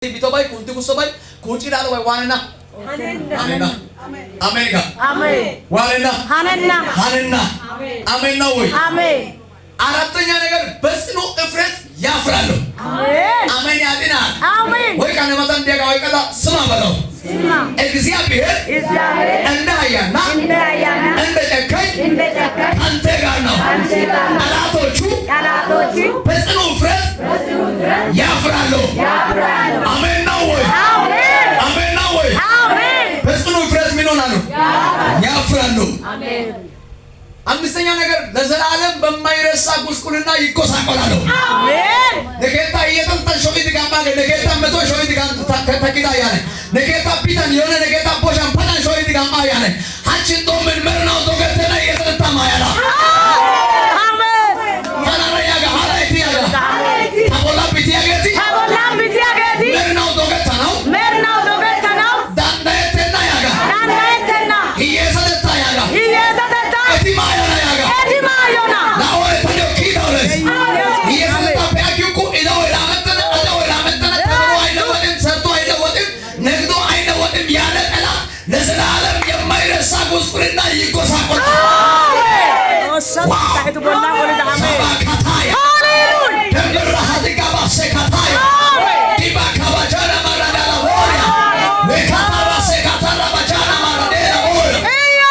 Bitobai kunti kusobai kuci dalu wanena hanena Amerika amen wanena hanena amen ነው ወይ አሜን አራተኛ ነገር በጽኑ እፍረት ያፍራሉ አሜን አሜን ያድናል አሜን ወይ ካነ መጣን ደጋ ወይ ቀላ ስማ በለው ስማ እግዚአብሔር እንዳያና እንደ ጨካኝ አንተ ጋር ነው ጠላቶቹ በጽኑ እፍረት ያፍራሉ አሜን ነው ወይ አሜን ነው ወይ በጽኑ እፍረት ምን ሆናሉ ያፍራሉ አሜን አምስተኛ ነገር ለዘላለም በማይረሳ ጉስቁልና ይቆሳቆላሉ አሜን ለጌታ እየተንተሾ ይድጋማ ለጌታ መቶ ሾ ይድጋም ተኪዳ ያለ ለጌታ ቢታን የሆነ ለጌታ ቦሻን ፓናን ሾ ይድጋማ ያለ አንቺን ዶምን መርናው ዶገተና እየተንተማ ያለ አሜን ካናራ ያጋ ሃላይቲ ያጋ ታቦላ ቢቲያገቲ መርናው ዶገተናው ዳንዳየተና ያጋ እየሰደታ ያጋ እቲማዮና ያጋ እቲማዮና ላወረ ተደቂዳውለስ እየሰደታ ቢያቂቁ ኢዳው ላመተና አዳው ላመተና ተብሎ አይለወጥም ሰርቶ አይለወጥም ነግዶ አይለወጥም ያለ ጠላ ለዘላለም የማይረሳ ጉስቁልና ይጎሳቆል ታይቱ ቦላ ወለዳ አሜን ሃሌሉያ ደምራሃ ዲጋባ ሰካታዮ ዲባ ካባጃና ማራዳላ ሆያ ለካታባ ሰካታላ ባጃና ማራዳላ ሆያ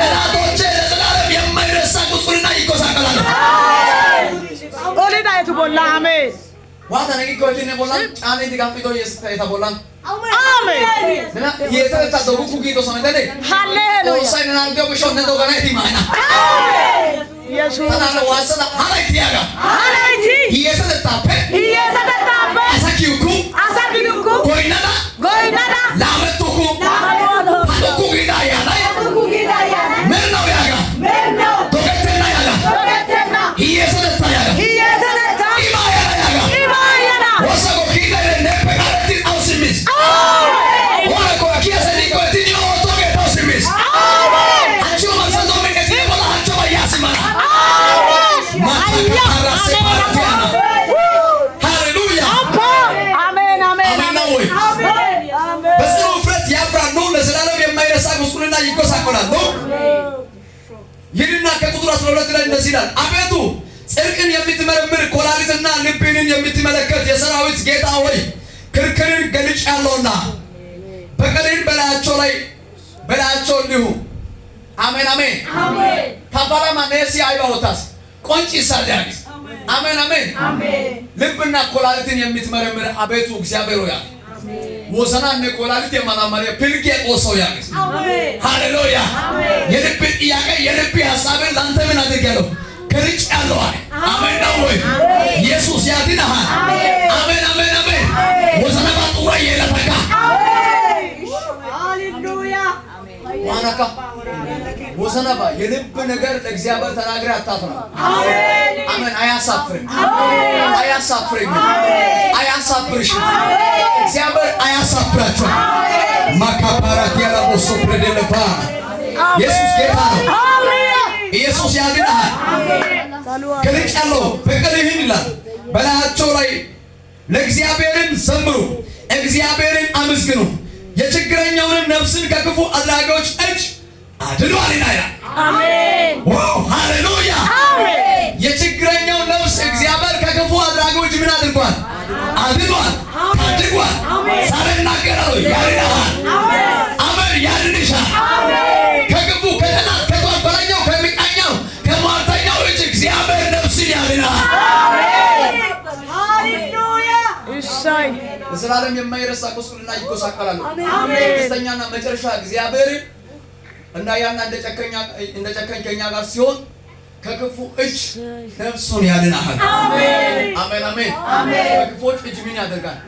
ጠላቶቼ ለዘላለም የማይረሳ ጉስቁልና ይጎሳቆላሉ ወለዳ ታይቱ ቦላ አሜን ዋታ ነቂ ኮቲነ ቦላ ጫኔ ዲጋምቶ የስታይታ ቦላ አሜን እና የሰለታ ደቡኩ ጊዶ ሰመደለ ሃሌሉያ ሳይና አንገው ሾነ ዶጋና ኢቲማና ኢየሱስ ታና ዋሰዳ ሃላይቲ ያጋ ሃላይቲ እየሰለታፈ አሳኪውኩ ጎይናዳ ላመቱኩ ሀዶኩ ጊዳ ያላ መርናው ያጋ ዶገተና ያጋ እየሰለታ ያጋ ኢማያና ያጋ ወሰጎ ጊዳ ነፈቃረቲ አውስሚስ ወረኮ ኪያሰኒ ኮቲኒ ኦቶጌ ታውስሚስ አንቺ ማሰዶ መከሲ ቦላ አንቺ ያስማና ሃሌሉያ አሜን አሜን አሜን ነው ወይ በጽኑ እፍረት ያፍራሉ ለዘላለም የማይረሳ ጉስቁልና ይጎሳቆላሉ ይህንና ከቁጥር 12 ላይ እንደዚህ ይላል አቤቱ ጽድቅን የምትመረምር ኮላሊትና ልብንን የምትመለከት የሰራዊት ጌታ ሆይ ክርክርን ገልጫለሁና በቀልን በላያቸው እንዲሁ አሜን አሜን ታፋላማ ነሲ አይባውታስ ቆንጪ ሳዲያስ አሜን አሜን ልብና ኮላሊትን የምትመረምር አቤቱ እግዚአብሔር ሆይ ወሰናነ ኮላሊት የማናማሪ ፕልጌ ቆሰው ያገስ ሃሌሉያ የልብ ጥያቄ የልብ ሐሳብን ላንተ ምን አድርጋለሁ ከርጫለሁ አሜን ነው ወይ ኢየሱስ ያድናል አሜን አሜን አሜን ወሰና ባጡራ የለተካ ሃሌሉያ ዋናካ ወሰናባ የልብ ነገር ለእግዚአብሔር ተናግረህ አታፍራ አሜን አያሳፍርም አያሳፍርሽ እግዚአብሔር አያሳፍራችሁ ማካባራት ያላቦሶ ፍረደለፋ ኢየሱስ ጌታ ነው ኢየሱስ ያድናል ከልጫለው በቀልህን ይላል በላያቸው ላይ ለእግዚአብሔርን ዘምሩ እግዚአብሔርን አመስግኑ የችግረኛውን ነፍስን ከክፉ አድራጊዎች እጅ አድኗል ይላል አሜን ዋው ሃሌሉያ አሜን የችግረኛው ነፍስ እግዚአብሔር ከክፉ አድራጊዎች ምን አድርጓል አድኗል ዛሬ እናገራለሁ ያድናል አሜን ያድንሻል ከክፉ ከጠላት ከተወበለኛው ከሚቃኛው ከሟርተኛው እጅ እግዚአብሔር ነፍስን ያድናል ሃሌሉያ እሰይ ለዘላለም የማይረሳ ጉስቁልና ይጎሳቆላሉ ስድስተኛና መጨረሻ እግዚአብሔር እንዳያና እንደ ጨካኝ ከኛ ጋር ሲሆን ከክፉ እጅ ነፍሱን ያድናል አሜን አሜን አሜን ከክፉ እጅ ምን ያደርጋል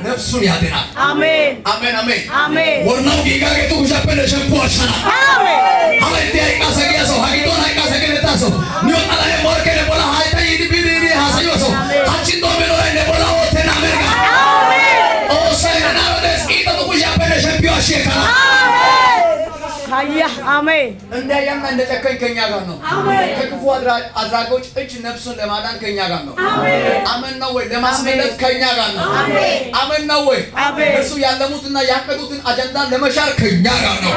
ነፍሱን ያድናል አሜን አሜን አሜን ወርናው ጊጋጌቱ ጃፈለ ሸምፖ አሻና አሜን አሜን ያይቃሰገ ሰው ሀጊዶን ያይቃሰገ ለታሰው ኒዮና ላይ ሞርከለ ቦላ ሃይታ ይዲቢሪ ሃሰዮሶ አንቺን ዶሜኖ ላይ ለቦላ ወተና አሜሪካ አሜን ኦ ሰይናና ወደስ ኢጣቱ ጃፈለ ሸምፖ አሽከራ ሃያ ሃሌሉያ አሜን እንዳያና እንደጨከኝ ከኛ ጋር ነው ከክፉ አድራጎች እጅ ነፍሱን ለማዳን ከኛ ጋር ነው አሜን ነው ወይ ለማስመለጥ ከኛ ጋር ነው አሜን ነው ወይ እሱ ያለሙትና ያቀዱትን አጀንዳ ለመሻር ከኛ ጋር ነው